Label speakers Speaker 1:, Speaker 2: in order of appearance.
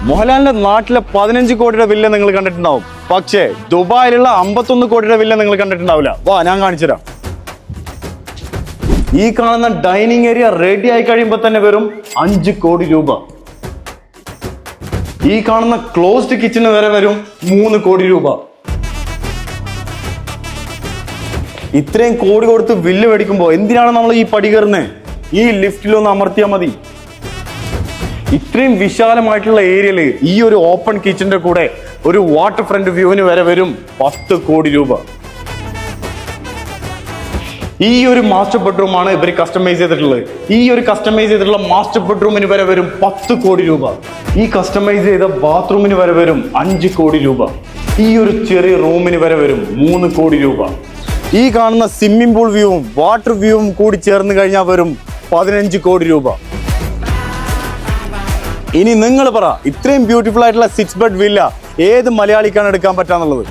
Speaker 1: മോഹൻലാലിന്റെ നാട്ടിലെ 15 കോടിയുടെ വില്ല നിങ്ങൾ കണ്ടിട്ടുണ്ടാവും. പക്ഷേ ദുബായിലുള്ള 51 കോടിയുടെ വില്ല നിങ്ങൾ കണ്ടിട്ടുണ്ടാവില്ല. വാ, ഞാൻ കാണിച്ചുതരാം. ഈ കാണുന്ന ഡൈനിങ് ഏരിയ റെഡി ആയി കഴിയുമ്പോൾ തന്നെ വെറും 5 കോടി രൂപ. ഈ കാണുന്ന ക്ലോസ്ഡ് കിച്ചണ് വരെ വരും 3 കോടി രൂപ. ഇത്രയും കോടി കൊടുത്ത് വില്ല് മേടിക്കുമ്പോൾ എന്തിനാണ് നമ്മൾ ഈ പടി കയറുന്നത്? ഈ ലിഫ്റ്റിലൊന്ന് അമർത്തിയാൽ മതി. ഇത്രയും വിശാലമായിട്ടുള്ള ഏരിയയിൽ ഈ ഒരു ഓപ്പൺ കിച്ചന്റെ കൂടെ ഒരു വാട്ടർ ഫ്രണ്ട് വ്യൂവിന് വരെ വരും 10 കോടി രൂപ. ഈ ഒരു മാസ്റ്റർ ബെഡ്റൂം ആണ് ഇവർ കസ്റ്റമൈസ് ചെയ്തിട്ടുള്ളത്. ഈ ഒരു കസ്റ്റമൈസ് ചെയ്തിട്ടുള്ള മാസ്റ്റർ ബെഡ്റൂമിന് വരെ വരും 10 കോടി രൂപ. ഈ കസ്റ്റമൈസ് ചെയ്ത ബാത്റൂമിന് വരെ വരും 5 കോടി രൂപ. ഈ ഒരു ചെറിയ റൂമിന് വരെ വരും 3 കോടി രൂപ. ഈ കാണുന്ന സ്വിമ്മിംഗ് പൂൾ വ്യൂവും വാട്ടർ വ്യൂവും കൂടി ചേർന്ന് കഴിഞ്ഞാൽ വരും 15 കോടി രൂപ. ഇനി നിങ്ങൾ പറ, ഇത്രയും ബ്യൂട്ടിഫുൾ ആയിട്ടുള്ള 6 ബെഡ് വില്ല ഏത് മലയാളിക്കാണ് എടുക്കാൻ പറ്റാന്നുള്ളത്?